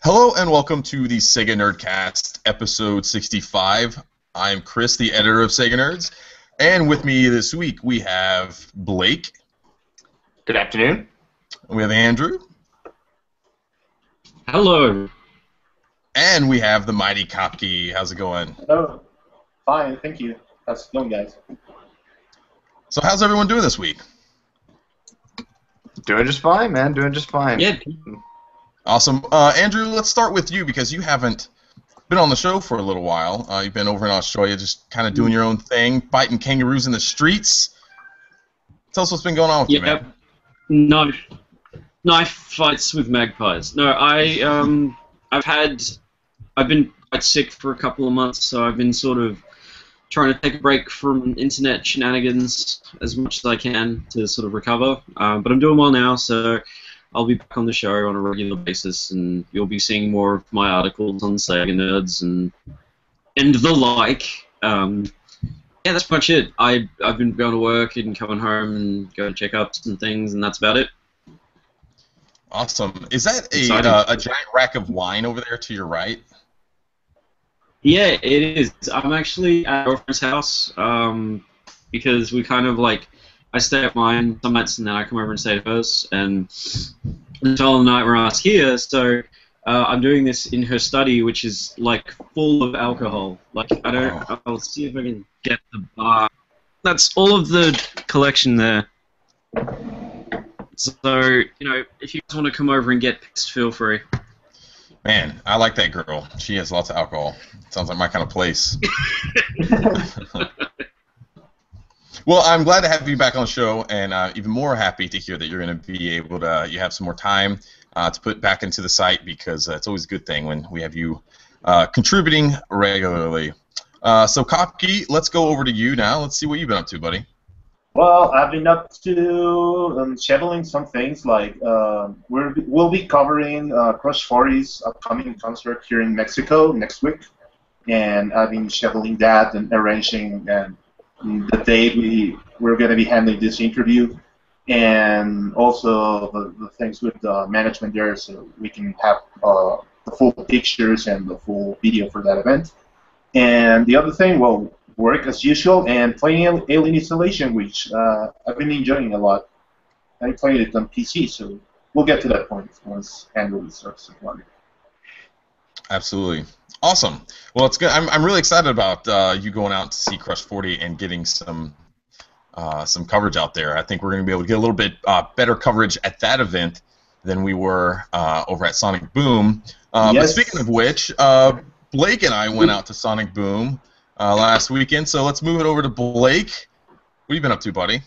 Hello and welcome to the Sega Nerdcast, episode 65. I'm Chris, the editor of Sega Nerds, and with me this week we have Blake. Good afternoon. We have Andrew. Hello. And we have the mighty Kopke. How's it going? Oh, fine, thank you. How's it going, guys? So how's everyone doing this week? Doing just fine, man. Doing just fine. Yeah. Awesome. Andrew, let's start with you because you haven't been on the show for a little while. You've been over in Australia just kind of doing your own thing, fighting kangaroos in the streets. Tell us what's been going on with you, man. No. Knife fights with magpies. No, I've been quite sick for a couple of months, so I've been sort of trying to take a break from internet shenanigans as much as I can to sort of recover. But I'm doing well now, so I'll be back on the show on a regular basis, and you'll be seeing more of my articles on Sega Nerds and the like. Yeah, that's pretty much it. I've been going to work and coming home and going to checkups and things, and that's about it. Awesome. Is that a giant rack of wine over there to your right? Yeah, it is. I'm actually at our friend's house because we kind of like, I stay at mine some nights and then I come over and stay at hers, and until the night where I was here, so I'm doing this in her study, which is like full of alcohol. Like I'll see if I can get the bar. That's all of the collection there. So, if you guys want to come over and get pissed, feel free. Man, I like that girl. She has lots of alcohol. Sounds like my kind of place. Well, I'm glad to have you back on the show, and even more happy to hear that you're going to be able to, you have some more time to put back into the site, because it's always a good thing when we have you contributing regularly. So, Kopke, let's go over to you now. Let's see what you've been up to, buddy. Well, I've been up to scheduling some things, like we'll be covering Crush 40's upcoming concert here in Mexico next week, and I've been scheduling that and arranging the date we're going to be handling this interview, and also the things with the management there, so we can have the full pictures and the full video for that event. And the other thing, well, work as usual and playing Alien Isolation, which I've been enjoying a lot. I played it on PC, so we'll get to that point once Andrew starts supplying. Absolutely. Awesome. Well, it's good. I'm really excited about you going out to see Crush 40 and getting some coverage out there. I think we're going to be able to get a little bit better coverage at that event than we were over at Sonic Boom. Yes. But speaking of which, Blake and I went out to Sonic Boom last weekend, so let's move it over to Blake. What have you been up to, buddy?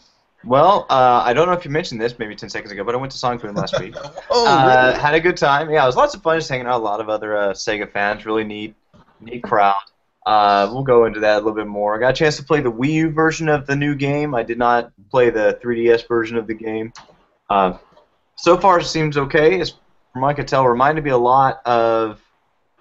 Well, I don't know if you mentioned this maybe 10 seconds ago, but I went to Sonic Boom last week. Really? Had a good time. Yeah, it was lots of fun just hanging out with a lot of other Sega fans. Really neat crowd. We'll go into that a little bit more. I got a chance to play the Wii U version of the new game. I did not play the 3DS version of the game. So far, it seems okay. From what I could tell, it reminded me a lot of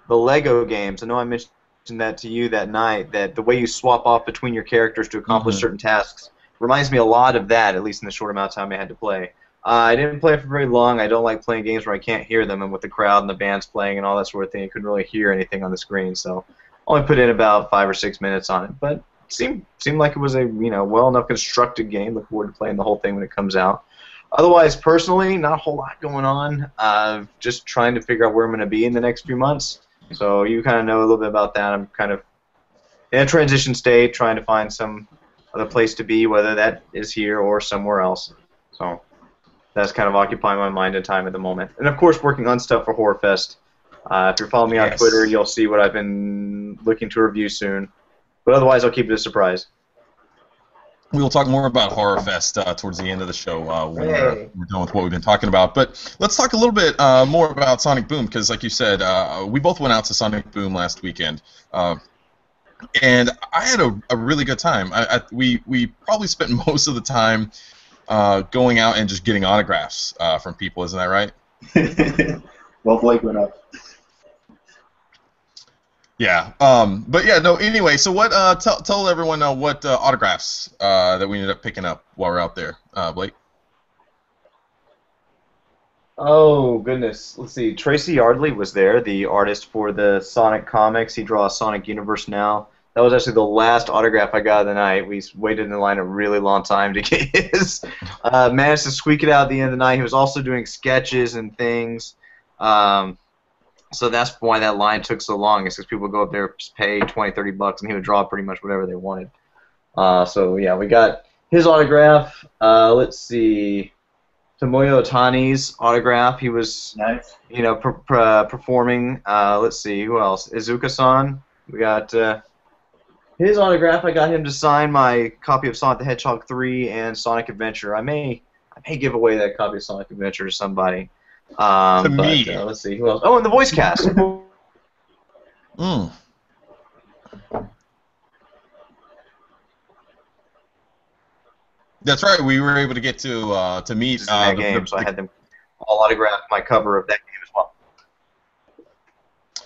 the Lego games. I know I mentioned that to you that night, that the way you swap off between your characters to accomplish certain tasks reminds me a lot of that, at least in the short amount of time I had to play. I didn't play it for very long. I don't like playing games where I can't hear them, and with the crowd and the bands playing and all that sort of thing, I couldn't really hear anything on the screen, so only put in about 5 or 6 minutes on it. But it seemed like it was a well enough constructed game. Look forward to playing the whole thing when it comes out. Otherwise, personally, not a whole lot going on. Just trying to figure out where I'm going to be in the next few months. So you kind of know a little bit about that. I'm kind of in a transition state, trying to find some other place to be, whether that is here or somewhere else. So that's kind of occupying my mind and time at the moment. And of course, working on stuff for Horror Fest. If you're following me on Twitter, you'll see what I've been looking to review soon. But otherwise, I'll keep it a surprise. We will talk more about Horror Fest towards the end of the show when we're done with what we've been talking about. But let's talk a little bit more about Sonic Boom, because like you said, we both went out to Sonic Boom last weekend. And I had a really good time. We probably spent most of the time going out and just getting autographs from people. Isn't that right? Well, Blake went up. Yeah. But yeah. No. Anyway. So what? Tell everyone what autographs that we ended up picking up while we're out there, Blake. Oh goodness, let's see. Tracy Yardley was there, the artist for the Sonic comics. He draws Sonic Universe now. That was actually the last autograph I got of the night. We waited in line a really long time to get his. Managed to squeak it out at the end of the night. He was also doing sketches and things. So that's why that line took so long. It's because people would go up there, pay 20, 30 bucks, and he would draw pretty much whatever they wanted. So yeah, we got his autograph. Let's see. Tomoyo Otani's autograph. He was, Nice. performing. Let's see, who else? Izuka-san. We got his autograph. I got him to sign my copy of Sonic the Hedgehog 3 and Sonic Adventure. I may give away that copy of Sonic Adventure to somebody. To me. Let's see, who else? Oh, and the voice cast. Mm. That's right. We were able to get to meet that game, so I had them all autograph my cover of that game as well.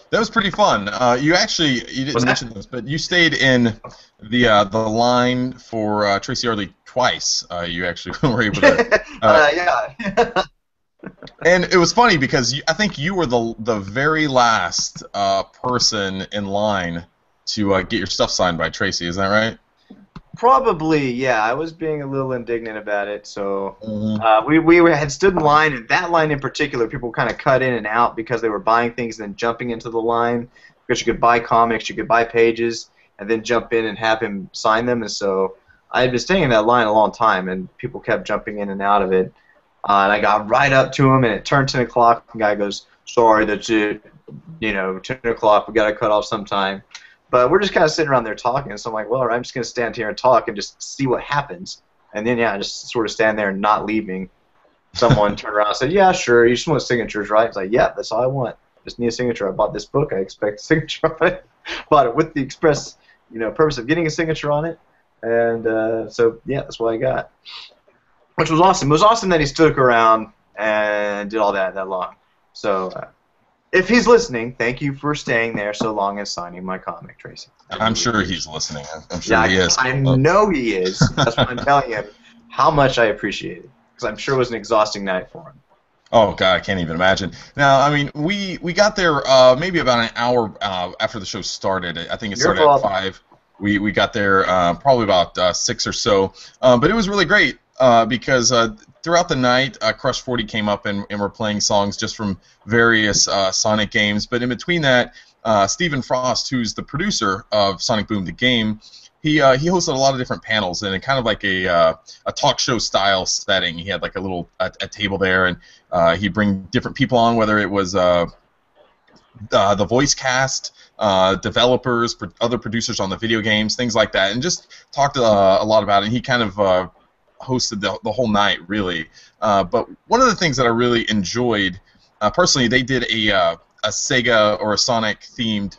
That was pretty fun. You didn't mention this, but you stayed in the line for Tracy Yardley twice. You actually were able to. Yeah. And it was funny because I think you were the very last person in line to get your stuff signed by Tracy. Is that right? Probably, yeah. I was being a little indignant about it, so we had stood in line, and that line in particular, people kind of cut in and out because they were buying things and then jumping into the line, because you could buy comics, you could buy pages, and then jump in and have him sign them, and so I had been staying in that line a long time, and people kept jumping in and out of it, and I got right up to him, and it turned 10 o'clock, and the guy goes, sorry, that's it, 10 o'clock, we got to cut off sometime. But we're just kind of sitting around there talking, so I'm like, well, I'm just going to stand here and talk and just see what happens. And then, yeah, I just sort of stand there and not leaving. Someone turned around and said, yeah, sure, you just want signatures, right? I was like, yeah, that's all I want. Just need a signature. I bought this book. I expect a signature on it. Bought it with the express, purpose of getting a signature on it. And so, yeah, that's what I got. Which was awesome. It was awesome that he stuck around and did all that long. So... if he's listening, thank you for staying there so long and signing my comic, Tracy. I'm sure he's listening. I'm sure he is. I know he is. That's why I'm telling him how much I appreciate it, because I'm sure it was an exhausting night for him. Oh, God, I can't even imagine. Now, I mean, we got there maybe about an hour after the show started. I think it started at 5. We got there probably about 6 or so. But it was really great. Because throughout the night, Crush 40 came up and were playing songs just from various Sonic games. But in between that, Stephen Frost, who's the producer of Sonic Boom the game, he hosted a lot of different panels and kind of like a talk show style setting. He had like a little a table there, and he'd bring different people on, whether it was the voice cast, developers, other producers on the video games, things like that, and just talked a lot about it. And he kind of hosted the whole night, really. But one of the things that I really enjoyed, personally, they did a Sega or a Sonic-themed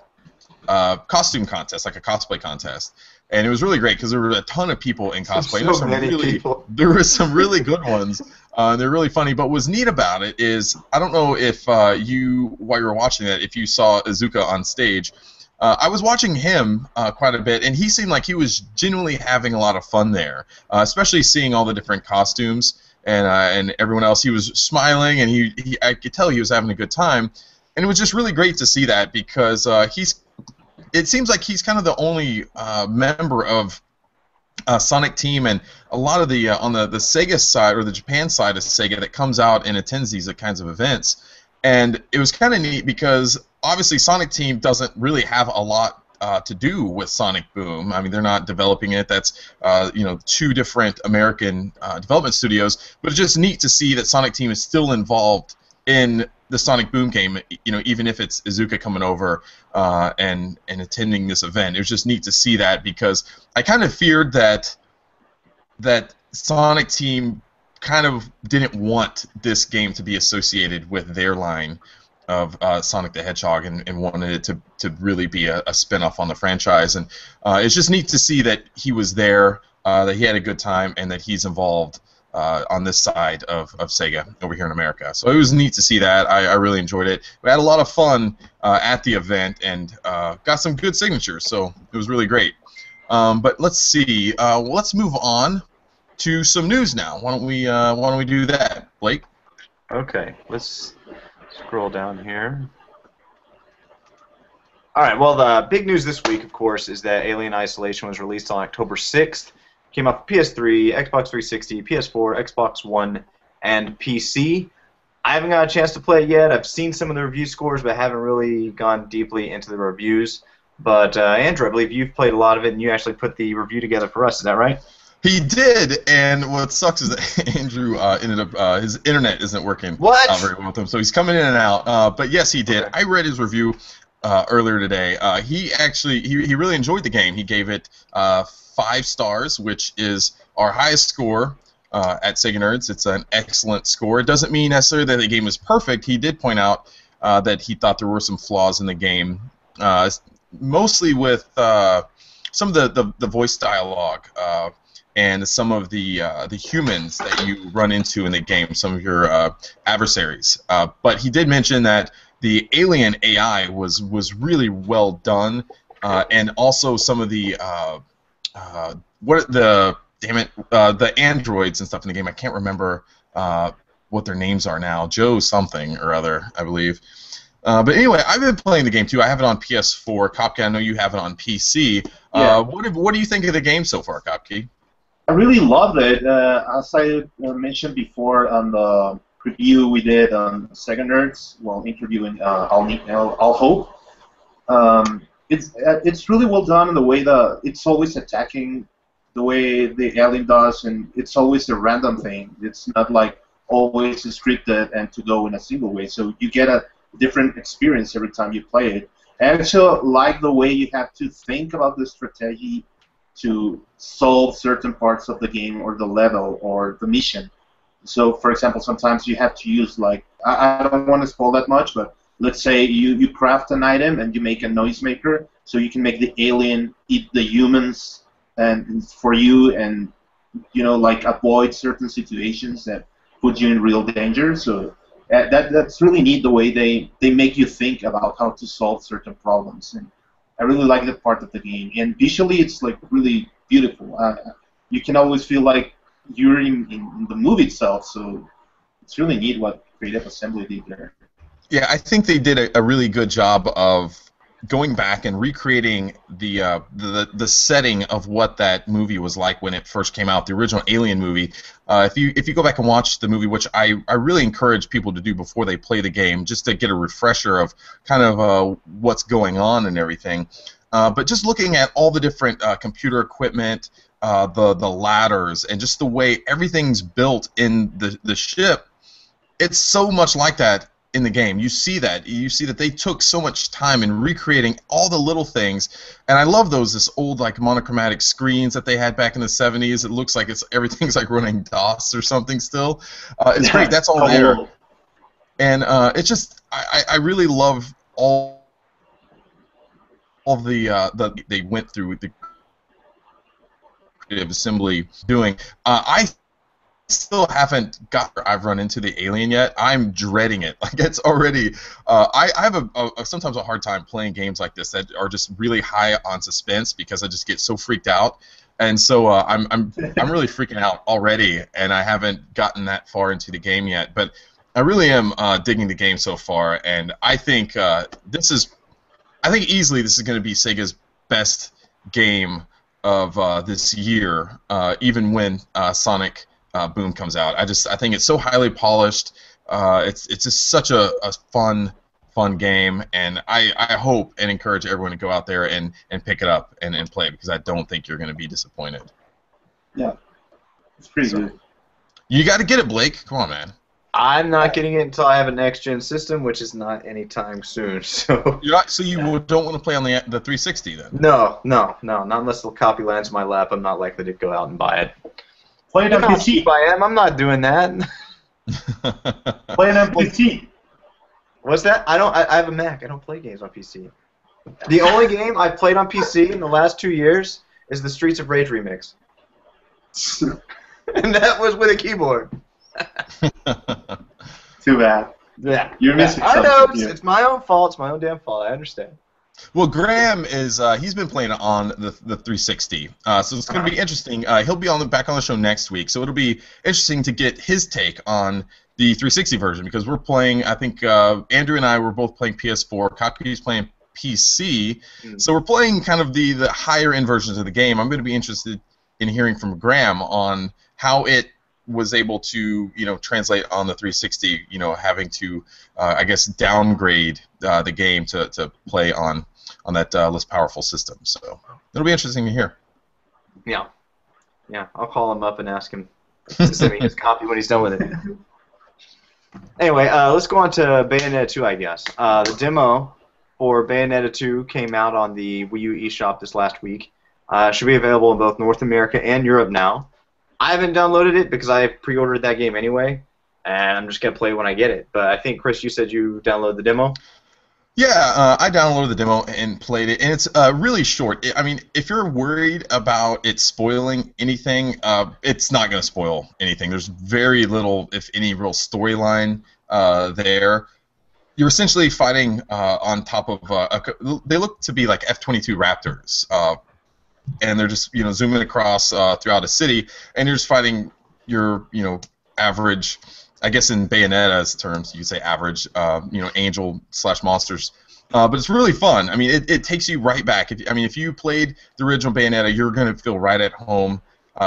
costume contest, like a cosplay contest. And it was really great because there were a ton of people in cosplay. There were some really good ones. They're really funny. But what's neat about it is, I don't know if while you were watching that, if you saw Izuka on stage. I was watching him quite a bit, and he seemed like he was genuinely having a lot of fun there, especially seeing all the different costumes and everyone else. He was smiling, and I could tell he was having a good time, and it was just really great to see that because it seems like he's kind of the only member of Sonic Team, and a lot of the on the Sega side or the Japan side of Sega that comes out and attends these kinds of events. And it was kind of neat because obviously Sonic Team doesn't really have a lot to do with Sonic Boom. I mean, they're not developing it. That's 2 different American development studios. But it's just neat to see that Sonic Team is still involved in the Sonic Boom game, even if it's Izuka coming over and attending this event. It was just neat to see that because I kind of feared that Sonic Team kind of didn't want this game to be associated with their line of Sonic the Hedgehog and wanted it to really be a spin-off on the franchise. And it's just neat to see that he was there, that he had a good time, and that he's involved on this side of Sega over here in America. So it was neat to see that. I really enjoyed it. We had a lot of fun at the event and got some good signatures, so it was really great. But let's see. Let's move on to some news now. Why don't we do that, Blake? Okay, let's scroll down here. All right, well, the big news this week, of course, is that Alien Isolation was released on October 6th. Came out for PS3, Xbox 360, PS4, Xbox One, and PC. I haven't got a chance to play it yet. I've seen some of the review scores, but haven't really gone deeply into the reviews. But Andrew, I believe you've played a lot of it, and you actually put the review together for us. Is that right? He did, and what sucks is that Andrew ended up his internet isn't working very well with him, so he's coming in and out. But yes, he did. Okay. I read his review earlier today. He actually he really enjoyed the game. He gave it 5 stars, which is our highest score at Sega Nerds. It's an excellent score. It doesn't mean necessarily that the game is perfect. He did point out that he thought there were some flaws in the game, mostly with some of the voice dialogue. And some of the humans that you run into in the game, some of your adversaries. But he did mention that the alien AI was really well done, and also some of the the androids and stuff in the game. I can't remember what their names are now. Joe something or other, I believe. But anyway, I've been playing the game too. I have it on PS4. Kopke, I know you have it on PC. Yeah. What do you think of the game so far, Kopke? I really loved it. As I mentioned before on the preview we did on Sega Nerds while interviewing All Hope, it's really well done in the way that it's always attacking the way the alien does, and it's always a random thing. It's not like always scripted and to go in a single way. So you get a different experience every time you play it. I also like the way you have to think about the strategy to solve certain parts of the game or the level or the mission. So, for example, sometimes you have to use, like, I don't want to spoil that much, but let's say you craft an item and you make a noisemaker, so you can make the alien eat the humans and for you, and like avoid certain situations that put you in real danger. So that's really neat, the way they make you think about how to solve certain problems. And I really like that part of the game, and visually it's like really beautiful. You can always feel like you're in the movie itself, so it's really neat what Creative Assembly did there. Yeah, I think they did a really good job of going back and recreating the setting of what that movie was like when it first came out, the original Alien movie. If you go back and watch the movie, which I really encourage people to do before they play the game, just to get a refresher of kind of what's going on and everything. But just looking at all the different computer equipment, the ladders, and just the way everything's built in the ship, it's so much like that in the game. You see that they took so much time in recreating all the little things, and I love this old like monochromatic screens that they had back in the 70s. It looks like everything's like running DOS or something still. It's great. That's all there, and it's just I really love all the they went through the Creative Assembly doing. I still haven't I've run into the alien yet. I'm dreading it. Like, it's already I have sometimes a hard time playing games like this that are just really high on suspense, because I just get so freaked out. And so I'm really freaking out already, and I haven't gotten that far into the game yet. But I really am digging the game so far, and I think easily this is going to be Sega's best game of this year, even when Sonic Boom comes out. I think it's so highly polished. It's just such a fun game, and I hope and encourage everyone to go out there and pick it up and play it, because I don't think you're going to be disappointed. Yeah, it's pretty good. You got to get it, Blake. Come on, man. I'm not getting it until I have a next-gen system, which is not anytime soon. So you don't want to play on the 360 then? No, not unless the copy lands in my lap. I'm not likely to go out and buy it. Play it on PC. I'm not doing that. Play it on PC. What's that? I have a Mac. I don't play games on PC. The only game I've played on PC in the last 2 years is the Streets of Rage remix. And that was with a keyboard. Too bad. Yeah. You're missing something. I know. Yeah. It's my own fault. It's my own damn fault. I understand. Well, Graham he's been playing on the 360, so it's going to be interesting. He'll be back on the show next week, so it'll be interesting to get his take on the 360 version because we're playing. I think Andrew and I were both playing PS4. Kaku's playing PC, so we're playing kind of the higher end versions of the game. I'm going to be interested in hearing from Graham on how it was able to translate on the 360. Having to I guess downgrade the game to play on that less powerful system. So it'll be interesting to hear. Yeah, I'll call him up and ask him to send me his copy when he's done with it. Anyway, let's go on to Bayonetta 2, I guess. The demo for Bayonetta 2 came out on the Wii U eShop this last week. Should be available in both North America and Europe now. I haven't downloaded it because I pre-ordered that game anyway, and I'm just going to play it when I get it. But I think, Chris, you said you downloaded the demo? Yeah, I downloaded the demo and played it, and it's really short. I mean, if you're worried about it spoiling anything, it's not going to spoil anything. There's very little, if any, real storyline there. You're essentially fighting on top of they look to be like F-22 Raptors, and they're just zooming across throughout a city, and you're just fighting your average. I guess in Bayonetta's terms, you could say average, angel/monsters. But it's really fun. I mean, it takes you right back. If you played the original Bayonetta, you're going to feel right at home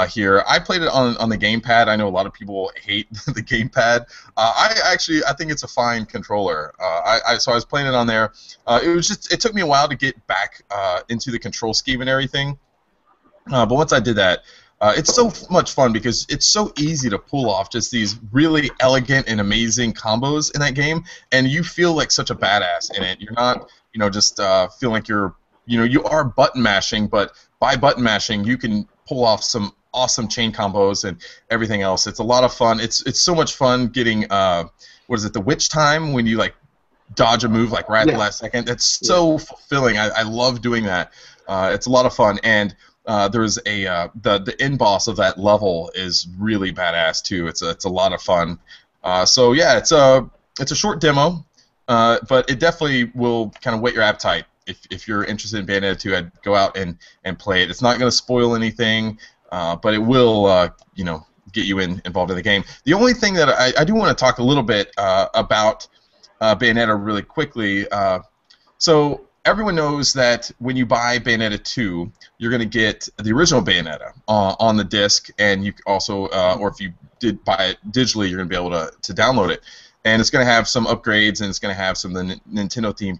here. I played it on the gamepad. I know a lot of people hate the gamepad. I think it's a fine controller. So I was playing it on there. It took me a while to get back into the control scheme and everything. But once I did that, it's so much fun because it's so easy to pull off just these really elegant and amazing combos in that game, and you feel like such a badass in it. You're not, just feeling like you are button mashing, but by button mashing you can pull off some awesome chain combos and everything else. It's a lot of fun. It's so much fun getting the witch time when you dodge a move right at the last second. It's so fulfilling. I love doing that. It's a lot of fun, and there's the end boss of that level is really badass too. It's a lot of fun. So yeah, it's a short demo, but it definitely will kind of whet your appetite. If you're interested in Bayonetta 2, I'd go out and play it. It's not going to spoil anything, but it will get you involved in the game. The only thing that I do want to talk a little bit about Bayonetta really quickly. So everyone knows that when you buy Bayonetta 2, you're going to get the original Bayonetta on the disc, and you also, or if you did buy it digitally, you're going to be able to download it. And it's going to have some upgrades, and it's going to have some of the Nintendo-themed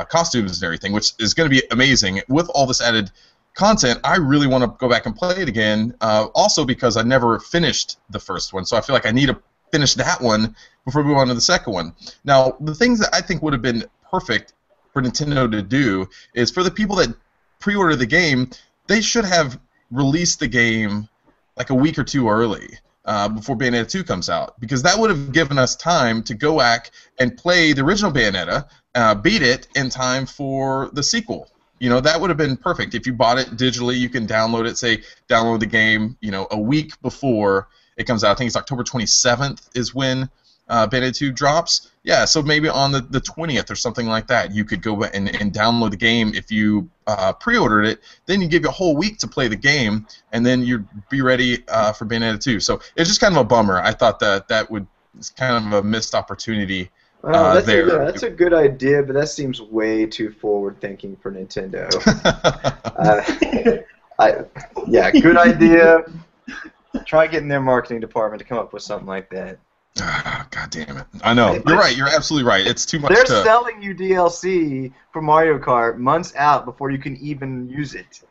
costumes and everything, which is going to be amazing. With all this added content, I really want to go back and play it again, also because I never finished the first one, so I feel like I need to finish that one before we move on to the second one. Now, the things that I think would have been perfect for Nintendo to do is for the people that pre-order the game, they should have released the game like a week or two early before Bayonetta 2 comes out, because that would have given us time to go back and play the original Bayonetta, beat it in time for the sequel. That would have been perfect. If you bought it digitally, you can download it, download the game, a week before it comes out. I think it's October 27th is when Bayonetta 2 drops. Yeah, so maybe on the 20th or something like that, you could go and download the game if you pre-ordered it. Then you give you a whole week to play the game, and then you'd be ready for Bayonetta 2. So it's just kind of a bummer. I thought that it's kind of a missed opportunity there. That's a good idea, but that seems way too forward-thinking for Nintendo. Good idea. Try getting their marketing department to come up with something like that. God damn it. I know. You're right. You're absolutely right. It's too much. They're selling you DLC for Mario Kart months out before you can even use it.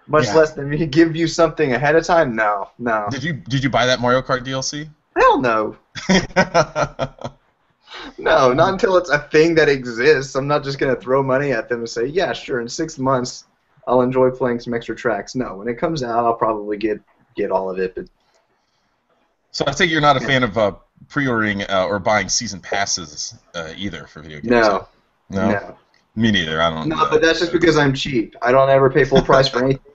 Much less than me give you something ahead of time? No. Did you buy that Mario Kart DLC? Hell no. No, not until it's a thing that exists. I'm not just going to throw money at them and say, yeah, sure, in 6 months I'll enjoy playing some extra tracks. No, when it comes out, I'll probably get all of it, but so I think you're not a fan of pre-ordering or buying season passes either for video games. No. Me neither. I don't. No, but that's just because I'm cheap. I don't ever pay full price for anything,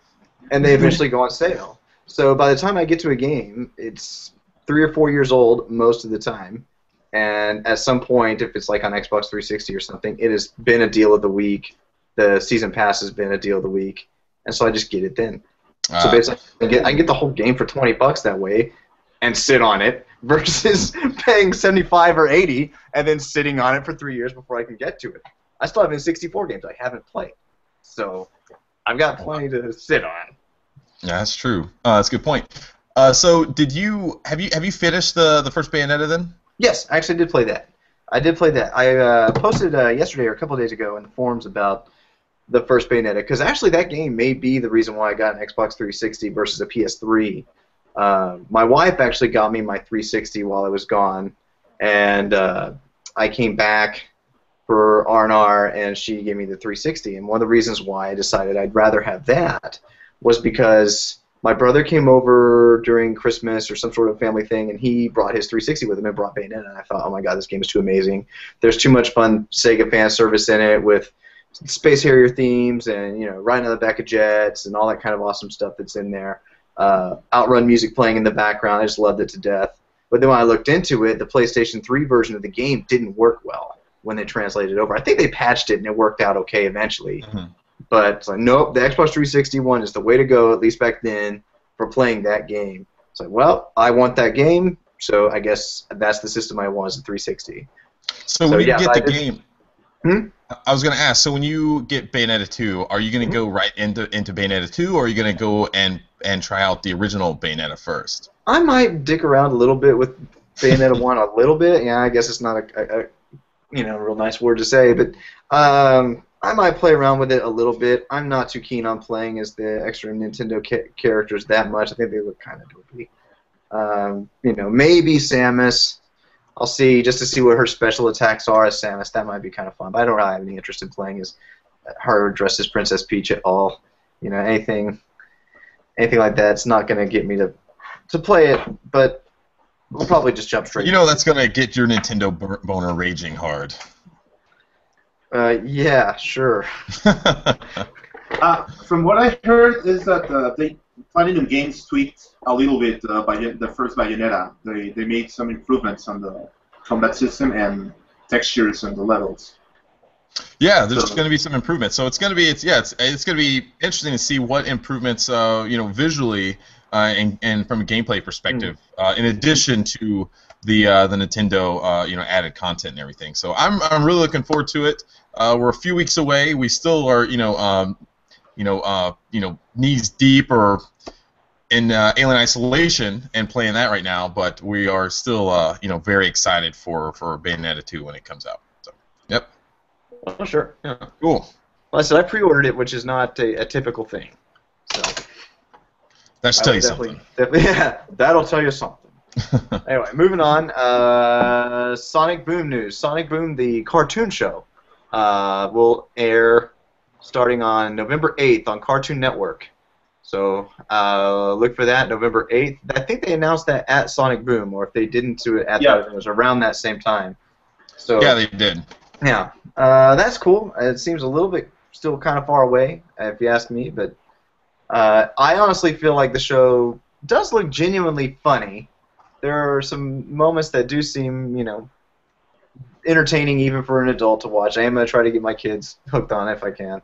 and they eventually go on sale. So by the time I get to a game, it's 3 or 4 years old most of the time, and at some point, if it's like on Xbox 360 or something, it has been a deal of the week. The season pass has been a deal of the week, and so I just get it then. So basically, I can get the whole game for $20 that way. And sit on it, versus paying 75 or 80 and then sitting on it for 3 years before I can get to it. I still have N64 games I haven't played, so I've got plenty to sit on. Yeah, that's true. That's a good point. So, have you finished the first Bayonetta then? Yes, I actually did play that. I posted yesterday or a couple of days ago in the forums about the first Bayonetta, because actually that game may be the reason why I got an Xbox 360 versus a PS3. My wife actually got me my 360 while I was gone, and I came back for R&R, and she gave me the 360. And one of the reasons why I decided I'd rather have that was because my brother came over during Christmas or some sort of family thing, and he brought his 360 with him and brought Bayonetta, and I thought, oh my god, this game is too amazing. There's too much fun Sega fan service in it with Space Harrier themes and, you know, riding on the back of jets and all that kind of awesome stuff that's in there. Outrun music playing in the background. I just loved it to death. But then when I looked into it, the PlayStation 3 version of the game didn't work well when they translated it over. I think they patched it and it worked out okay eventually. Mm-hmm. But it's like, nope, the Xbox 360 one is the way to go, at least back then, for playing that game. It's like, well, I want that game, so I guess that's the system I want, is the 360. So when you get the game, I was going to ask, so when you get Bayonetta 2, are you going to go right into Bayonetta 2, or are you going to go and try out the original Bayonetta first? I might dick around a little bit with Bayonetta 1 a little bit. Yeah, I guess it's not a real nice word to say, but I might play around with it a little bit. I'm not too keen on playing as the extra Nintendo characters that much. I think they look kind of dopey. Maybe Samus. I'll see, just to see what her special attacks are as Samus. That might be kind of fun. But I don't really have any interest in playing as her dressed as Princess Peach at all. You know, anything like that's not going to get me to play it. But we'll probably just jump straight. You know, that's going to get your Nintendo boner raging hard. Yeah, sure. From what I heard is that Platinum Games tweaked a little bit the first Bayonetta. They made some improvements on the combat system and textures and the levels. Yeah, there's going to be some improvements. So it's going to be it's going to be interesting to see what improvements visually and from a gameplay perspective, in addition to the Nintendo added content and everything. So I'm really looking forward to it. We're a few weeks away. We still are knees deep or in Alien Isolation and playing that right now, but we are still very excited for Bayonetta 2 when it comes out. So, yep. Oh, sure. Yeah. Cool. Well, I said I pre-ordered it, which is not a typical thing. So that should tell you something. Yeah, that'll tell you something. Anyway, moving on. Sonic Boom news. Sonic Boom, the cartoon show, will air starting on November 8th on Cartoon Network. So look for that, November 8th. I think they announced that at Sonic Boom, or if they didn't do it at that, it was around that same time. So yeah, they did. Yeah, that's cool. It seems a little bit still kind of far away, if you ask me, but I honestly feel like the show does look genuinely funny. There are some moments that do seem, entertaining even for an adult to watch. I am going to try to get my kids hooked on it if I can.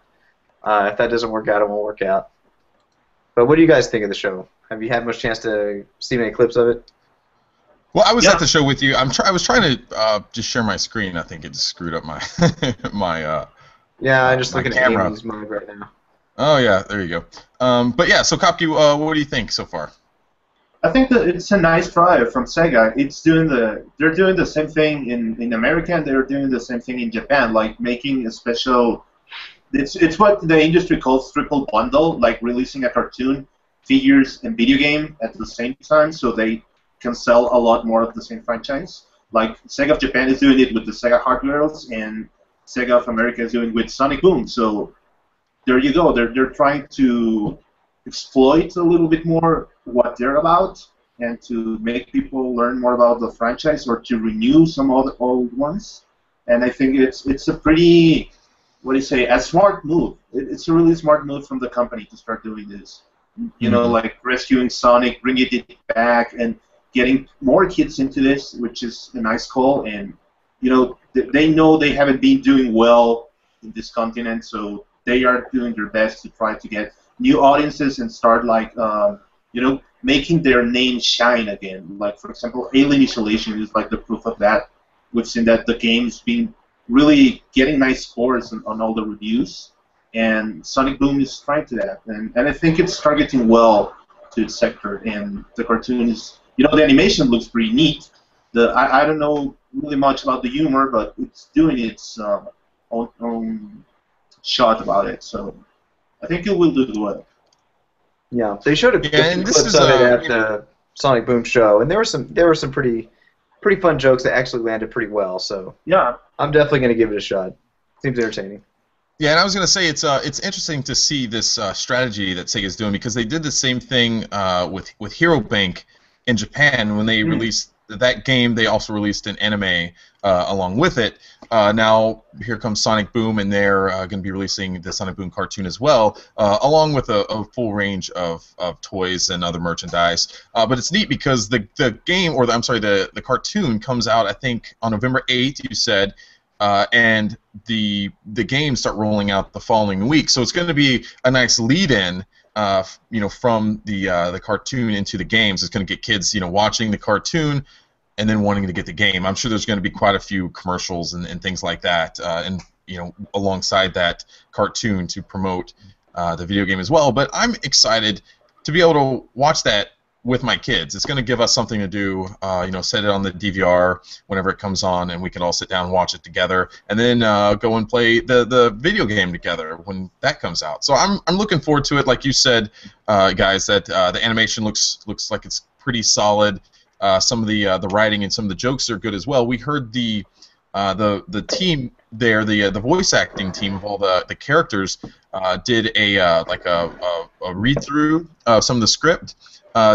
If that doesn't work out, it won't work out. But what do you guys think of the show? Have you had much chance to see many clips of it? Well, I was at the show with you. I was trying to just share my screen. I think it just screwed up my Yeah, I'm just looking camera. at Amy's mode right now. Oh yeah, there you go. But yeah, so Kopke, what do you think so far? I think that it's a nice try from Sega. They're doing the same thing in America, and they're doing the same thing in Japan, like making a special. It's what the industry calls triple bundle, like releasing a cartoon, figures, and video game at the same time, so they can sell a lot more of the same franchise. Like Sega of Japan is doing it with the Sega Heart Girls, and Sega of America is doing it with Sonic Boom. So there you go. They're trying to exploit a little bit more what they're about and to make people learn more about the franchise or to renew some of the old ones. And I think it's a pretty, a smart move. It's a really smart move from the company to start doing this. Like rescuing Sonic, bringing it back, and getting more kids into this, which is a nice call. And, they know they haven't been doing well in this continent, so they are doing their best to try to get new audiences and start, making their name shine again. Like, for example, Alien Isolation is like the proof of that. We've seen that the game's been really getting nice scores on all the reviews, and Sonic Boom is trying to that. And I think it's targeting well to its sector, and the cartoon is, the animation looks pretty neat. I don't know really much about the humor, but it's doing its own shot about it, so I think it will do well. Yeah, they showed a few clips of it at the Sonic Boom show, and there were some pretty fun jokes that actually landed pretty well. So yeah, I'm definitely going to give it a shot. Seems entertaining. Yeah, and I was going to say it's interesting to see this strategy that Sega's doing, because they did the same thing with Hero Bank in Japan when they released that game. They also released an anime along with it. Now here comes Sonic Boom, and they're going to be releasing the Sonic Boom cartoon as well, along with a full range of toys and other merchandise. But it's neat because the game, or the cartoon comes out, I think, on November 8th. You said. And the games start rolling out the following week, so it's going to be a nice lead-in, from the cartoon into the games. It's going to get kids, watching the cartoon and then wanting to get the game. I'm sure there's going to be quite a few commercials and things like that, and alongside that cartoon to promote the video game as well. But I'm excited to be able to watch that with my kids. It's going to give us something to do, set it on the DVR whenever it comes on, and we can all sit down and watch it together, and then go and play the video game together when that comes out. So I'm looking forward to it. Like you said, guys, that the animation looks like it's pretty solid. Some of the writing and some of the jokes are good as well. We heard the team there, the voice acting team of all the characters, did a read through of some of the script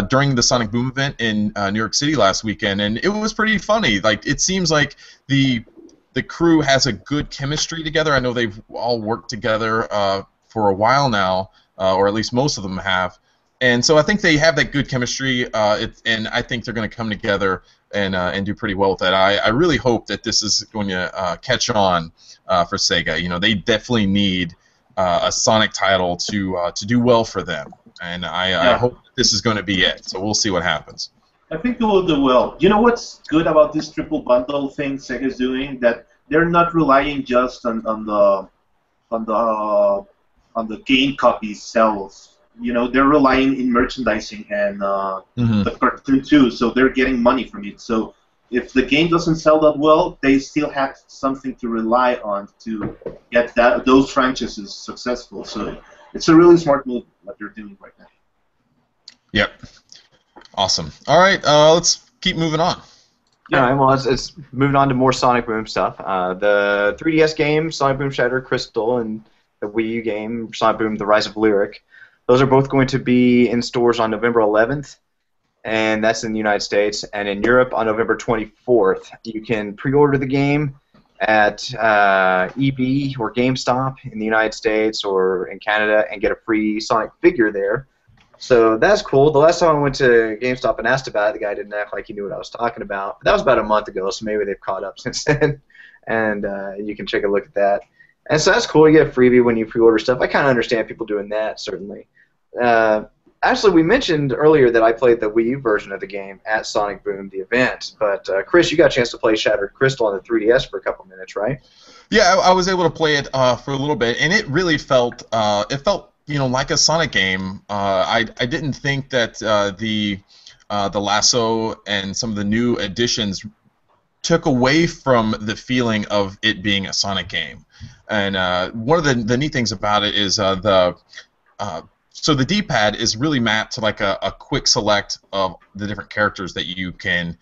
during the Sonic Boom event in New York City last weekend, and it was pretty funny. Like, it seems like the crew has a good chemistry together. I know they've all worked together for a while now, or at least most of them have, and so I think they have that good chemistry. And I think they're going to come together and do pretty well with that. I really hope that this is going to catch on for Sega. They definitely need a Sonic title to do well for them. And I hope this is going to be it. So we'll see what happens. I think it will do well. You know what's good about this triple bundle thing Sega's doing? That they're not relying just on the game copy sales. They're relying in merchandising and the cartoon too. So they're getting money from it. So if the game doesn't sell that well, they still have something to rely on to get those franchises successful. So it's a really smart move what they're doing right now. Yep. Awesome. All right, let's keep moving on. Yeah. All right, well, it's moving on to more Sonic Boom stuff. The 3DS game, Sonic Boom Shattered Crystal, and the Wii U game, Sonic Boom The Rise of Lyric, those are both going to be in stores on November 11th, and that's in the United States. And in Europe on November 24th. You can pre-order the game at EB or GameStop in the United States or in Canada and get a free Sonic figure there. So that's cool. The last time I went to GameStop and asked about it, the guy didn't act like he knew what I was talking about. But that was about a month ago, so maybe they've caught up since then. And you can take a look at that. And so that's cool. You get a freebie when you pre-order stuff. I kind of understand people doing that, certainly. Actually, we mentioned earlier that I played the Wii U version of the game at Sonic Boom, the event. But, Chris, you got a chance to play Shattered Crystal on the 3DS for a couple minutes, right? Yeah, I was able to play it for a little bit, and it really felt like a Sonic game. I didn't think that the lasso and some of the new additions took away from the feeling of it being a Sonic game. And one of the neat things about it is so the D-pad is really mapped to like a quick select of the different characters that you can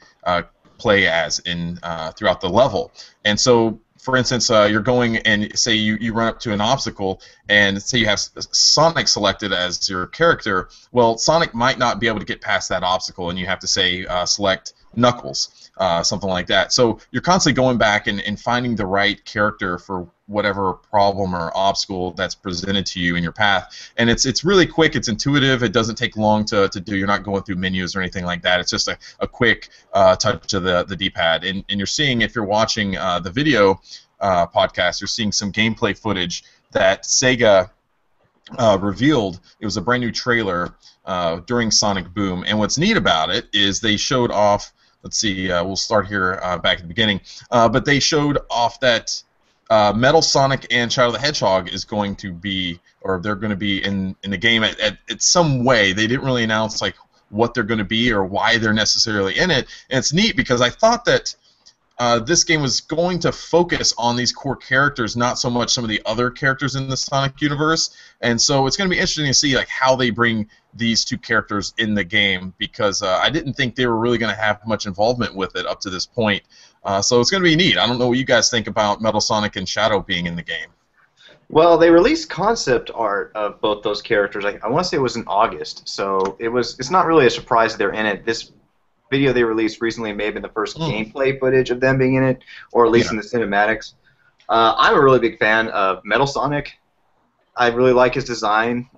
play as in throughout the level. And so, for instance, you're going and say you run up to an obstacle, and say you have Sonic selected as your character. Well, Sonic might not be able to get past that obstacle, and you have to say select Knuckles, something like that. So you're constantly going back and finding the right character for whatever problem or obstacle that's presented to you in your path. And it's really quick, it's intuitive, it doesn't take long to do. You're not going through menus or anything like that. It's just a quick touch of the D-pad. And you're seeing, if you're watching the video podcast, you're seeing some gameplay footage that Sega revealed. It was a brand new trailer during Sonic Boom, and what's neat about it is they showed off. Let's see, we'll start here back at the beginning, but they showed off that Metal Sonic and Shadow the Hedgehog is going to be, or they're going to be in the game at some way. They didn't really announce like what they're going to be or why they're necessarily in it, and it's neat because I thought that this game was going to focus on these core characters, not so much some of the other characters in the Sonic universe. And so it's going to be interesting to see like how they bring these two characters in the game, because I didn't think they were really going to have much involvement with it up to this point. So it's going to be neat. I don't know what you guys think about Metal Sonic and Shadow being in the game. Well, they released concept art of both those characters. I want to say it was in August, so it's not really a surprise that they're in it. This video they released recently may have been the first gameplay footage of them being in it, or at least in the cinematics. I'm a really big fan of Metal Sonic. I really like his design.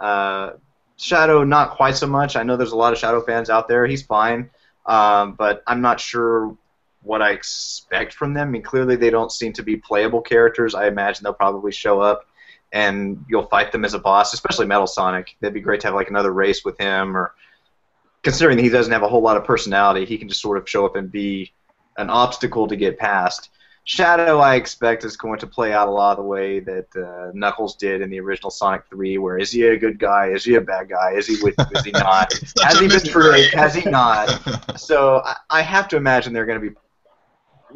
Shadow, not quite so much. I know there's a lot of Shadow fans out there. He's fine, but I'm not sure what I expect from them. I mean, clearly they don't seem to be playable characters. I imagine they'll probably show up and you'll fight them as a boss, especially Metal Sonic. That'd be great to have like another race with him, or considering that he doesn't have a whole lot of personality, he can just sort of show up and be an obstacle to get past. Shadow, I expect, is going to play out a lot of the way that Knuckles did in the original Sonic 3, where is he a good guy, is he a bad guy, is he with you, is he not, has he betrayed, has he not? So I have to imagine they're going to be,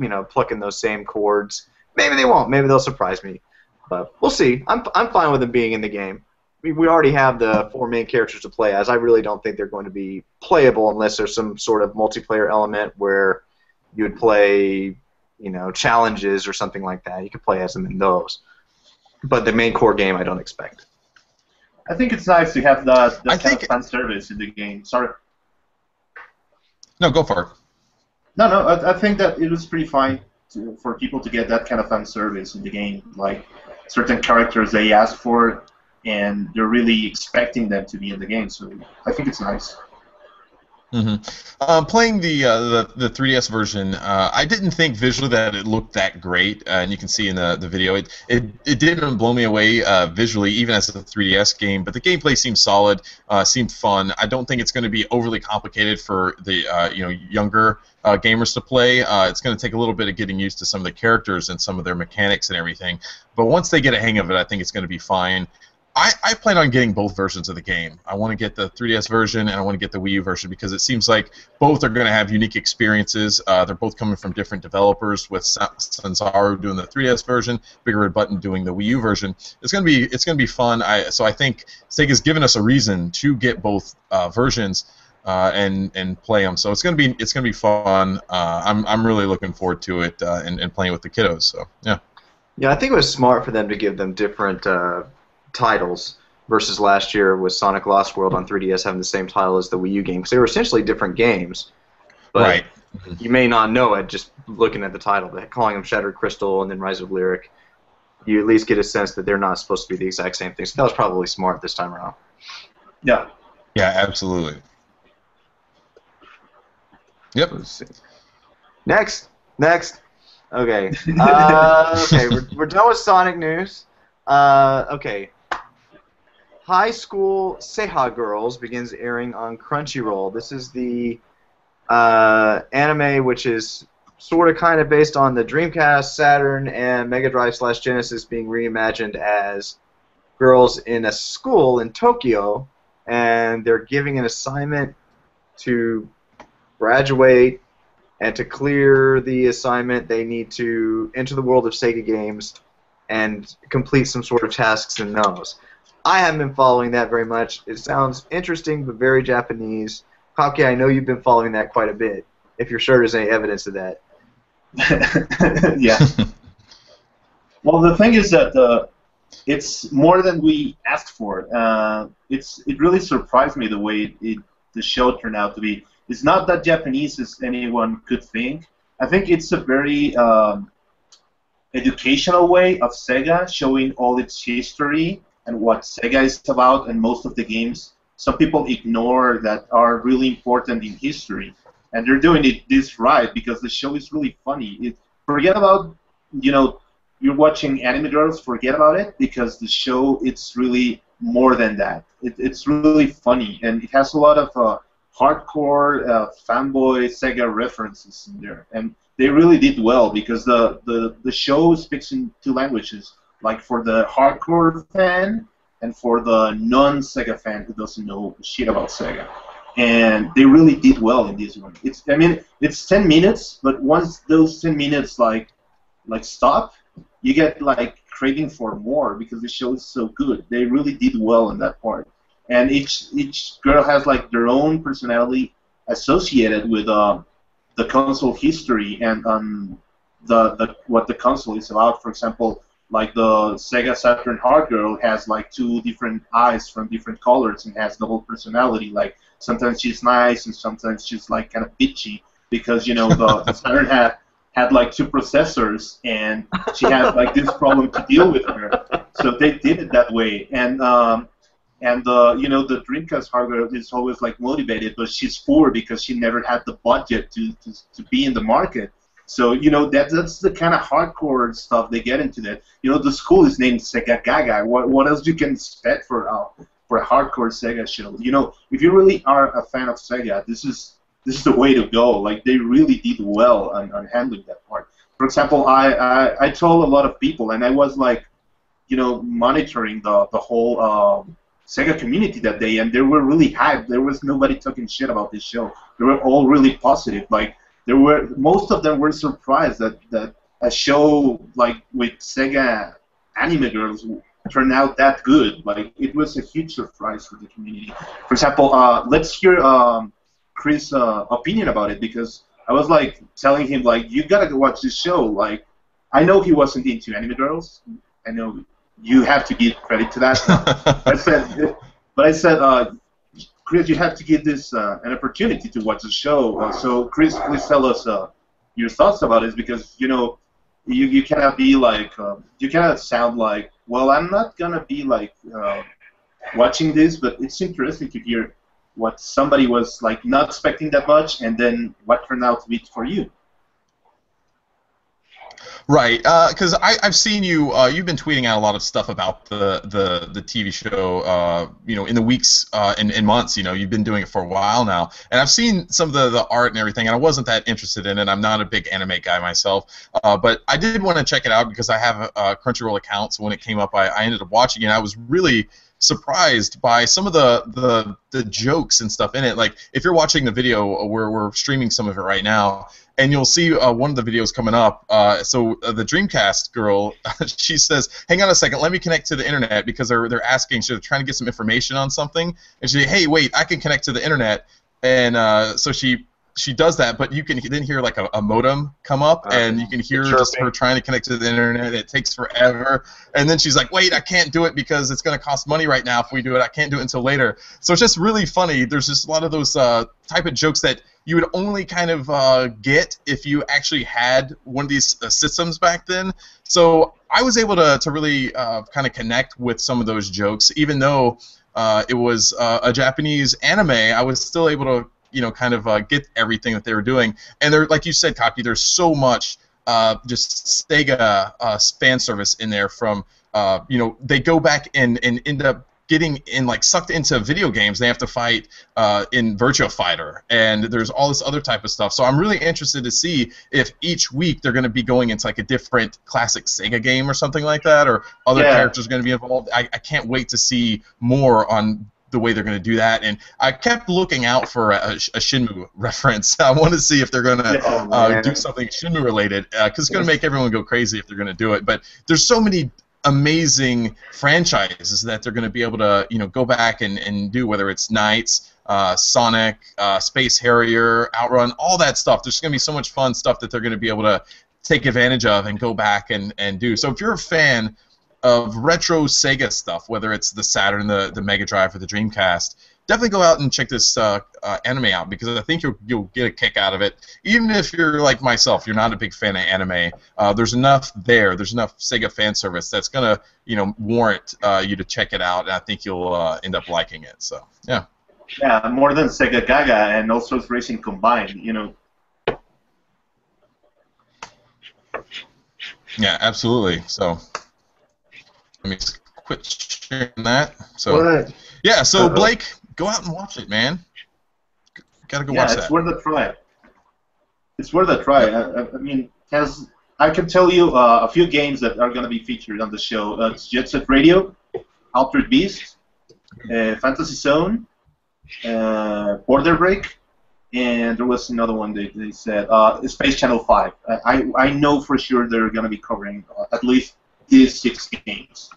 you know, plucking those same chords. Maybe they won't, maybe they'll surprise me, but we'll see. I'm fine with them being in the game. We already have the 4 main characters to play as. I really don't think they're going to be playable unless there's some sort of multiplayer element where you would play, you know, challenges or something like that. You could play as them in those. But the main core game, I don't expect. I think it's nice to have that kind of fan service in the game. Sorry. No, go for it. No, I think that it was pretty fine for people to get that kind of fan service in the game. Like, certain characters they ask for, and they're really expecting them to be in the game, so I think it's nice. Playing the 3DS version, I didn't think visually that it looked that great, and you can see in the video it didn't blow me away visually, even as a 3DS game. But the gameplay seemed solid, seemed fun. I don't think it's going to be overly complicated for the younger gamers to play. It's going to take a little bit of getting used to some of the characters and some of their mechanics and everything. But once they get a hang of it, I think it's going to be fine. I plan on getting both versions of the game. I want to get the 3DS version and I want to get the Wii U version because it seems like both are going to have unique experiences. They're both coming from different developers, with Sanzaru doing the 3DS version, Big Red Button doing the Wii U version. It's going to be fun. So I think Sega's given us a reason to get both versions and play them. So it's going to be fun. I'm really looking forward to it and playing with the kiddos. So yeah. Yeah, I think it was smart for them to give them different titles versus last year with Sonic Lost World on 3DS having the same title as the Wii U game, because they were essentially different games. But right. You may not know it just looking at the title. Calling them Shattered Crystal and then Rise of Lyric, you at least get a sense that they're not supposed to be the exact same thing. So that was probably smart this time around. Yeah. Yeah, absolutely. Yep. Next. Okay. Okay, we're done with Sonic news. Okay. High School Seiha Girls begins airing on Crunchyroll. This is the anime which is sort of kind of based on the Dreamcast, Saturn, and Mega Drive / Genesis being reimagined as girls in a school in Tokyo, and they're giving an assignment to graduate, and to clear the assignment they need to enter the world of Sega games and complete some sort of tasks in those. I haven't been following that very much. It sounds interesting, but very Japanese. Kopke, I know you've been following that quite a bit, if you're sure there's any evidence of that. Yeah. Well, the thing is that it's more than we asked for. It really surprised me the way the show turned out to be. It's not that Japanese as anyone could think. I think it's a very educational way of Sega, showing all its history and what Sega is about, and most of the games some people ignore that are really important in history. And they're doing this right because the show is really funny. Forget about, you're watching anime girls, forget about it, because the show, it's really more than that. It's really funny, and it has a lot of hardcore fanboy Sega references in there, and they really did well because the show speaks in two languages, like for the hardcore fan and for the non-Sega fan who doesn't know shit about Sega. And they really did well in this one. It's 10 minutes, but once those 10 minutes like stop, you get like craving for more because the show is so good. They really did well in that part, and each girl has like their own personality associated with the console history and the what the console is about. For example, like the Sega Saturn Hard Girl has like two different eyes from different colors and has double personality. Like sometimes she's nice and sometimes she's like kind of bitchy because the Saturn had like two processors and she had like this problem to deal with her. So they did it that way. And the Dreamcast hardware is always like motivated, but she's poor because she never had the budget to be in the market. So that's the kind of hardcore stuff they get into. That the school is named Sega Gaga. What else you can expect for a hardcore Sega show? If you really are a fan of Sega, this is the way to go. Like they really did well on handling that part. For example, I told a lot of people, and I was like, monitoring the whole Sega community that day, and they were really hyped. There was nobody talking shit about this show. They were all really positive. Like most of them were surprised that a show like with Sega anime girls turned out that good. Like it was a huge surprise for the community. For example, let's hear Chris' opinion about it, because I was like telling him like you gotta go watch this show. Like I know he wasn't into anime girls. I know you have to give credit to that. I said, Chris, you have to give this an opportunity to watch the show. So Chris, please tell us your thoughts about it, because you cannot be like you cannot sound like, well, I'm not gonna be like watching this, but it's interesting to hear what somebody was like not expecting that much, and then what turned out to be for you. Right, because I've seen you. You've been tweeting out a lot of stuff about the TV show. In the weeks and months. You've been doing it for a while now, and I've seen some of the art and everything. And I wasn't that interested in it. I'm not a big anime guy myself, but I did want to check it out because I have a Crunchyroll account. So when it came up, I ended up watching it. And I was really surprised by some of the jokes and stuff in it. Like if you're watching the video, we're streaming some of it right now. And you'll see one of the videos coming up. So the Dreamcast girl, she says, "Hang on a second, let me connect to the internet," because they're asking, they're trying to get some information on something. And she, "Hey, wait, I can connect to the internet." And so she does that, but you can then hear like a modem come up, and you can hear just her trying to connect to the internet. It takes forever, and then she's like, "Wait, I can't do it because it's going to cost money right now if we do it. I can't do it until later." So it's just really funny. There's just a lot of those type of jokes that you would only kind of get if you actually had one of these systems back then. So I was able to really kind of connect with some of those jokes, even though it was a Japanese anime. I was still able to kind of get everything that they were doing. And there, like you said, Kaki, there's so much just Sega fan service in there from, they go back and end up getting sucked into video games. They have to fight in Virtua Fighter, and there's all this other type of stuff. So I'm really interested to see if each week they're going to be going into like a different classic Sega game or something like that, or other characters are going to be involved. I can't wait to see more on the way they're going to do that, and I kept looking out for a Shinmu reference. I want to see if they're going to do something Shinmu related, because it's going to make everyone go crazy if they're going to do it. But there's so many amazing franchises that they're going to be able to go back and do, whether it's Knights, Sonic, Space Harrier, Outrun, all that stuff. There's going to be so much fun stuff that they're going to be able to take advantage of and go back and do. So if you're a fan of retro Sega stuff, whether it's the Saturn, the Mega Drive, or the Dreamcast, definitely go out and check this anime out, because I think you'll get a kick out of it. Even if you're like myself, you're not a big fan of anime, there's enough there. There's enough Sega fan service that's gonna warrant you to check it out, and I think you'll end up liking it. So yeah. Yeah, more than Sega Gaga and All Stars Racing combined, Yeah, absolutely. So let me quit sharing that. So What? yeah, so Blake, go out and watch it, man. Gotta go watch that. Yeah, it's worth a try. It's worth a try. I mean, I can tell you a few games that are going to be featured on the show. It's Jet Set Radio, Altered Beast, Fantasy Zone, Border Break, and there was another one they said, Space Channel 5. I know for sure they're going to be covering at least these 6 games.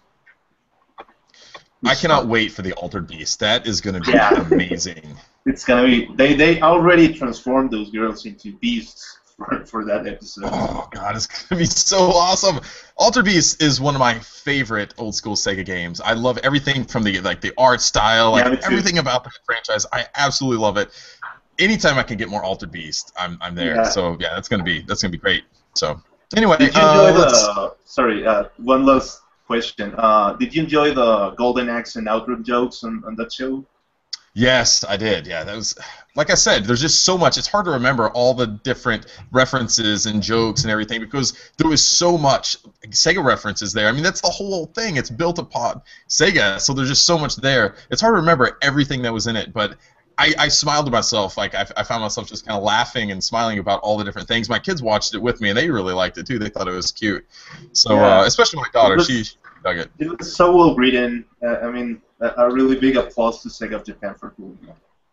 I cannot wait for the Altered Beast. That is going to be amazing. It's going to be... They already transformed those girls into beasts for that episode. Oh, God, it's going to be so awesome. Altered Beast is one of my favorite old-school Sega games. I love everything from the art style, everything about the franchise. I absolutely love it. Anytime I can get more Altered Beast, I'm there. Yeah. So, yeah, that's going to be great. So, anyway, did you enjoy sorry, one last question. Did you enjoy the Golden Axe and Outrun jokes on that show? Yes, I did. Yeah, that was, like I said, there's just so much. It's hard to remember all the different references and jokes and everything because there was so much Sega references there. I mean, that's the whole thing. It's built upon Sega, so there's just so much there. It's hard to remember everything that was in it, but I smiled to myself. Like I found myself just kind of laughing and smiling about all the different things. My kids watched it with me, and they really liked it too. They thought it was cute. So especially my daughter, she dug it. It was so well written. I mean, a really big applause to Sega of Japan for doing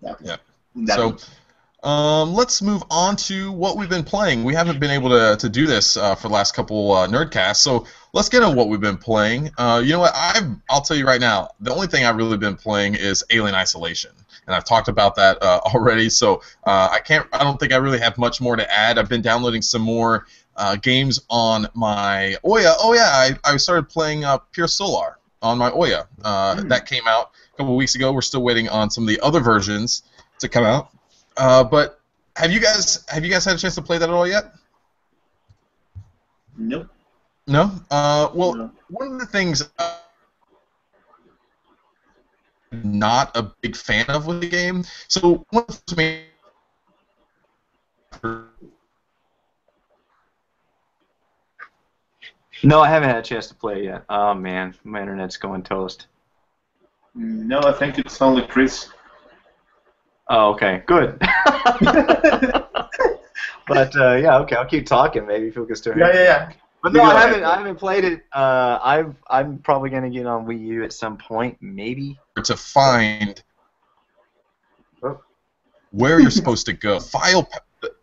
that. Yeah. So let's move on to what we've been playing. We haven't been able to do this for the last couple Nerdcasts, so let's get on what we've been playing. You know what? I'll tell you right now, the only thing I've really been playing is Alien Isolation. And I've talked about that already, so I don't think I really have much more to add. I've been downloading some more games on my Ouya. Oh yeah, I started playing Pure Solar on my Ouya. That came out a couple weeks ago. We're still waiting on some of the other versions to come out. But have you guys had a chance to play that at all yet? Nope. No? Well, No. One of the things not a big fan of with the game. So one of the main No, I haven't had a chance to play it yet. Oh man, my internet's going toast. No, I think it's only Chris. Oh, okay, good. But yeah, okay, I'll keep talking. Maybe people can still hear. Yeah. But no, I haven't played it. I'm probably gonna get on Wii U at some point, maybe. To find where you're supposed to go.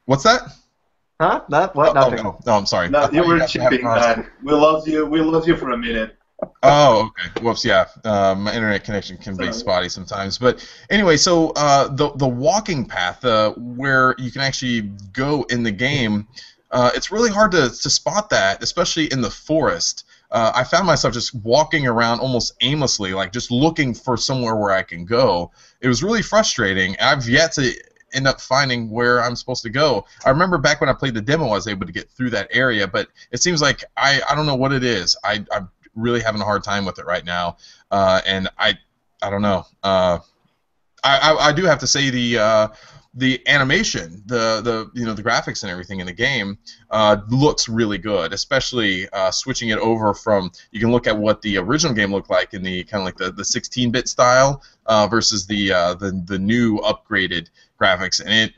What's that? Huh? What? Nothing. No, I'm sorry. No, you were chipping, man. We lost you for a minute. Oh, okay. Whoops, yeah. My internet connection can be spotty sometimes. But anyway, so the walking path where you can actually go in the game, it's really hard to spot that, especially in the forest. I found myself just walking around almost aimlessly, like just looking for somewhere where I can go. It was really frustrating. I've yet to end up finding where I'm supposed to go. I remember back when I played the demo, I was able to get through that area, but it seems like I don't know what it is. I'm really having a hard time with it right now, and I don't know. I do have to say the animation, the graphics and everything in the game looks really good, especially switching it over from, you can look at what the original game looked like in the kind of like the 16-bit style versus the new upgraded graphics, and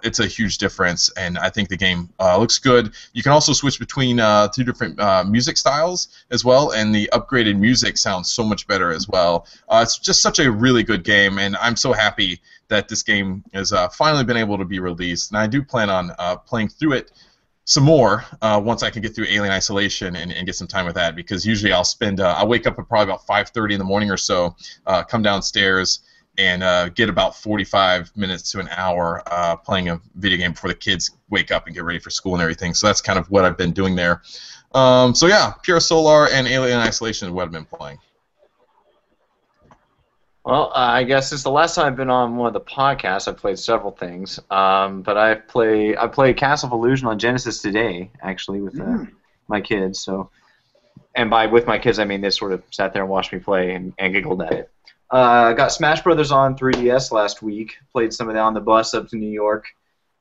it's a huge difference, and I think the game looks good. You can also switch between 2 different music styles as well, and the upgraded music sounds so much better as well. It's just such a really good game, and I'm so happy that this game has finally been able to be released, and I do plan on playing through it some more once I can get through Alien Isolation and get some time with that, because usually I'll wake up at probably about 5:30 in the morning or so, come downstairs, and get about 45 minutes to an hour playing a video game before the kids wake up and get ready for school and everything. So that's kind of what I've been doing there. So yeah, Pure Solar and Alien Isolation is what I've been playing. Well, I guess it's the last time I've been on one of the podcasts. I've played several things, but I played Castle of Illusion on Genesis today, actually, with my kids. So, and with my kids, I mean they sort of sat there and watched me play and giggled at it. Got Smash Brothers on 3DS last week. Played some of that on the bus up to New York.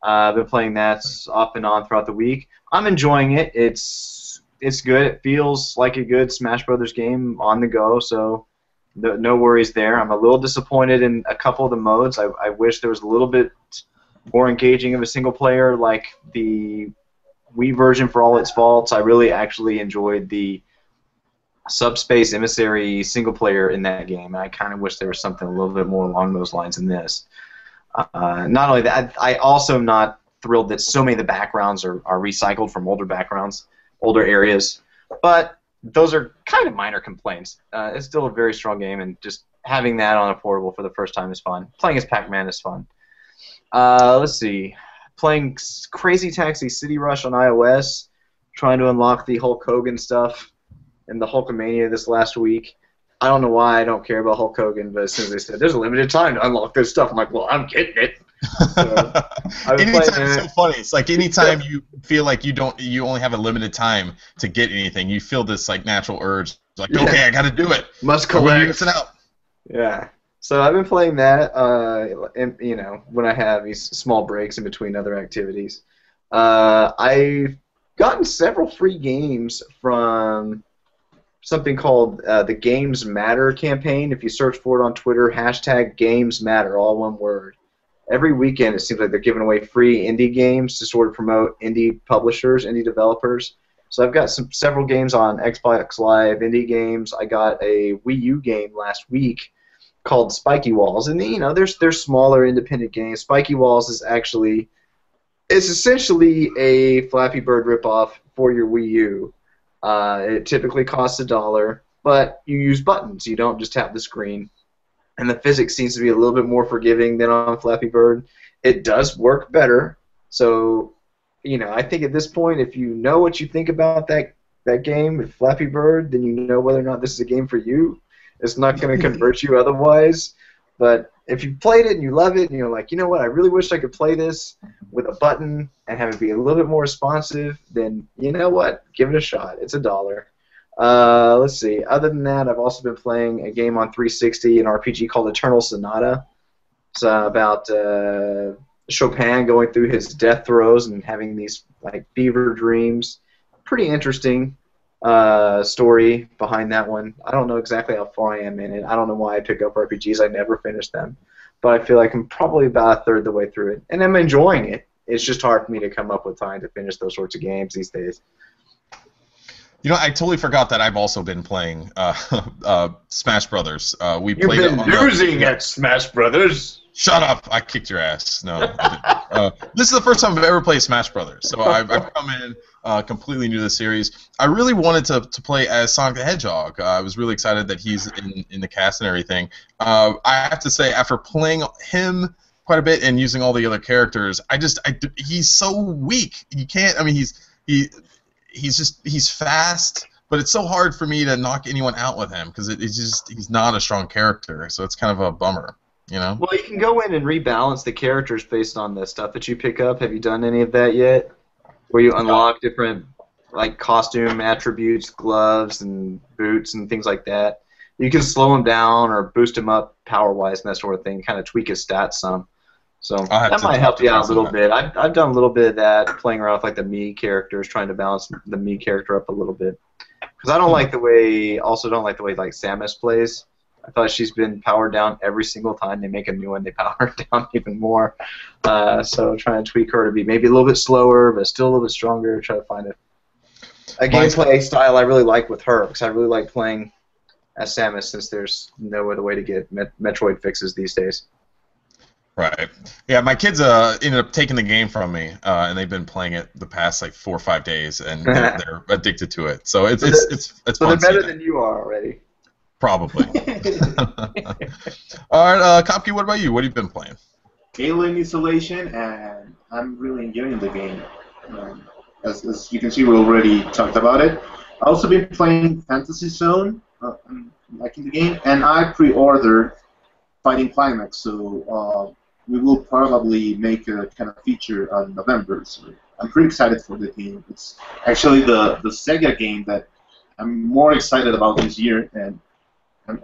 I've been playing that off and on throughout the week. I'm enjoying it. It's it's good. It feels like a good Smash Brothers game on the go, so no worries there. I'm a little disappointed in a couple of the modes. I wish there was a little bit more engaging of a single player, like the Wii version, for all its faults. I really actually enjoyed the Subspace Emissary single player in that game, and I kind of wish there was something a little bit more along those lines in this. Not only that, I also am not thrilled that so many of the backgrounds are recycled from older backgrounds, older areas, but those are kind of minor complaints. It's still a very strong game, and just having that on a portable for the first time is fun. Playing as Pac-Man is fun. Let's see. Playing Crazy Taxi City Rush on iOS, trying to unlock the Hulk Hogan stuff and the Hulkamania this last week. I don't know why I don't care about Hulk Hogan, but as soon as they said there's a limited time to unlock this stuff, I'm like, well, I'm getting it. So, anytime it's so funny. It's like anytime you feel like you only have a limited time to get anything, you feel this like natural urge, like, okay, I got to do it. Must collect. Missing out. Yeah. So I've been playing that, when I have these small breaks in between other activities. I've gotten several free games from something called the Games Matter campaign. If you search for it on Twitter, #GamesMatter, all one word. Every weekend it seems like they're giving away free indie games to sort of promote indie publishers, indie developers. So I've got several games on Xbox Live, indie games. I got a Wii U game last week called Spiky Walls, and there's smaller independent games. Spiky Walls is essentially a Flappy Bird ripoff for your Wii U. It typically costs $1, but you use buttons. You don't just tap the screen. And the physics seems to be a little bit more forgiving than on Flappy Bird. It does work better. So, I think at this point, if you know what you think about that game, Flappy Bird, then you know whether or not this is a game for you. It's not going to convert you otherwise. But if you played it and you love it and you're like, you know what, I really wish I could play this with a button and have it be a little bit more responsive, then you know what, give it a shot. It's $1. Let's see. Other than that, I've also been playing a game on 360, an RPG called Eternal Sonata. It's about Chopin going through his death throes and having these like fever dreams. Pretty interesting story behind that one. I don't know exactly how far I am in it. I don't know why I pick up RPGs. I never finish them. But I feel like I'm probably about a third of the way through it. And I'm enjoying it. It's just hard for me to come up with time to finish those sorts of games these days. I totally forgot that I've also been playing Smash Brothers. You've been losing at Smash Brothers. Shut up! I kicked your ass. No, this is the first time I've ever played Smash Brothers, so I've come in completely new to the series. I really wanted to play as Sonic the Hedgehog. I was really excited that he's in the cast and everything. I have to say, after playing him quite a bit and using all the other characters, he's so weak. You can't. I mean, he's fast, but it's so hard for me to knock anyone out with him because he's not a strong character. So it's kind of a bummer. Well, you can go in and rebalance the characters based on the stuff that you pick up. Have you done any of that yet? Where you unlock different costume attributes, gloves and boots and things like that. You can slow him down or boost him up power-wise and that sort of thing, kind of tweak his stats some. So that might help you out a little bit. I've done a little bit of that, playing around with the Mii characters, trying to balance the Mii character up a little bit. Because I don't like the way Samus plays. I thought she's been powered down every single time they make a new one. They power her down even more. So trying to tweak her to be maybe a little bit slower, but still a little bit stronger. Try to find a gameplay style I really like with her, because I really like playing as Samus since there's no other way to get Metroid fixes these days. Right. Yeah, my kids ended up taking the game from me, and they've been playing it the past 4 or 5 days, and they're addicted to it. So it's so fun. They're better than you are already. Probably. All right, Kopke, what about you? What have you been playing? Alien Isolation, and I'm really enjoying the game. As you can see, we already talked about it. I've also been playing Fantasy Zone, I'm liking the game, and I pre-ordered Fighting Climax, so we will probably make a kind of feature in November. So I'm pretty excited for the game. It's actually the Sega game that I'm more excited about this year, and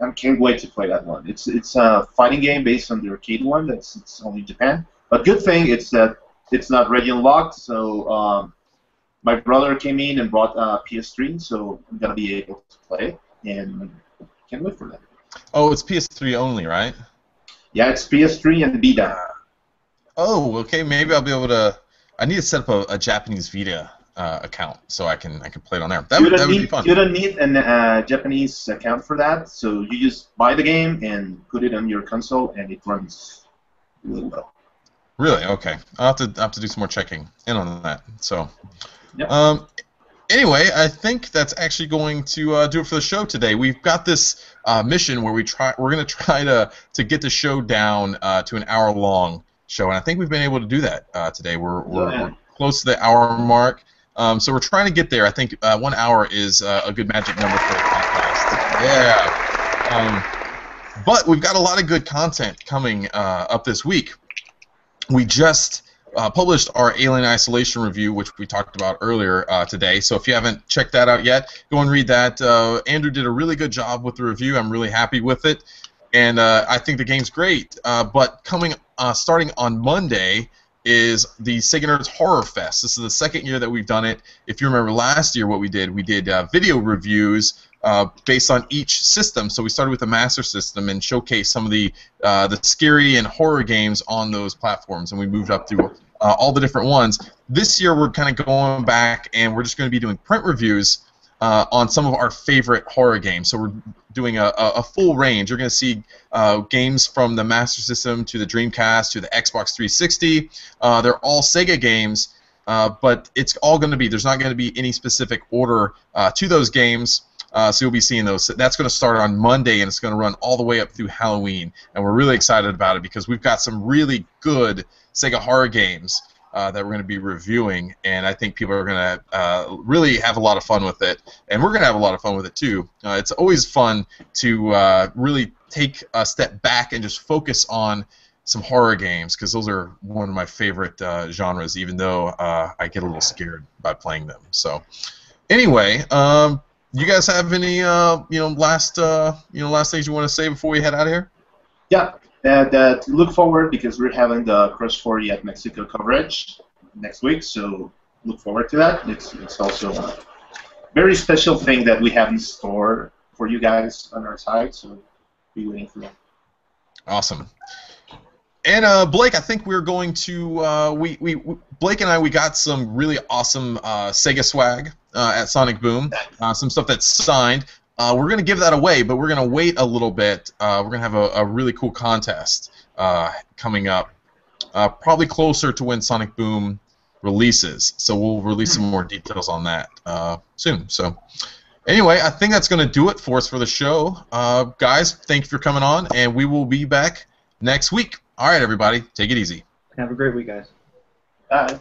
I can't wait to play that one. It's a fighting game based on the arcade one. It's only Japan. But good thing it's that it's not region locked, so my brother came in and brought a PS3, so I'm gonna be able to play it, and can't wait for that. Oh, it's PS3 only, right? Yeah, it's PS3 and Vita. Oh, okay. Maybe I'll be able to. I need to set up a Japanese Vita account so I can play it on there. That would be fun. You don't need a Japanese account for that, so you just buy the game and put it on your console, and it runs really well. Really? Okay. I'll have to do some more checking in on that. So, Yep. Anyway, I think that's actually going to do it for the show today. We've got this mission where we're going to try to get the show down to an hour-long show, and I think we've been able to do that today. We're close to the hour mark, so we're trying to get there. I think 1 hour is a good magic number for a podcast. Yeah. But we've got a lot of good content coming up this week. We just published our Alien Isolation review, which we talked about earlier today. So if you haven't checked that out yet, go and read that. Andrew did a really good job with the review. I'm really happy with it, and I think the game's great. But starting on Monday is the Sega Nerds Horror Fest. This is the second year that we've done it. If you remember last year, what we did video reviews based on each system. So we started with the Master System and showcased some of the scary and horror games on those platforms, and we moved up through all the different ones. This year we're kind of going back, and we're just going to be doing print reviews on some of our favorite horror games. So we're doing a full range. You're going to see games from the Master System to the Dreamcast to the Xbox 360. They're all Sega games, but it's all going to be, there's not going to be any specific order to those games. So you'll be seeing those. That's going to start on Monday, and it's going to run all the way up through Halloween. And we're really excited about it because we've got some really good Sega horror games that we're going to be reviewing, and I think people are going to really have a lot of fun with it. And we're going to have a lot of fun with it, too. It's always fun to really take a step back and just focus on some horror games, because those are one of my favorite genres, even though I get a little scared by playing them. So anyway, you guys have any last things you want to say before we head out of here? Yeah, that look forward, because we're having the Cross 40 at Mexico coverage next week, so look forward to that. It's also a very special thing that we have in store for you guys on our side, so be waiting for that. Awesome. And Blake, I think we're going to Blake and I got some really awesome Sega swag at Sonic Boom, some stuff that's signed. We're going to give that away, but we're going to wait a little bit. We're going to have a really cool contest coming up, probably closer to when Sonic Boom releases. So we'll release some more details on that soon. So anyway, I think that's going to do it for us for the show. Guys, thank you for coming on, and we will be back next week. All right, everybody, take it easy. Have a great week, guys. Bye.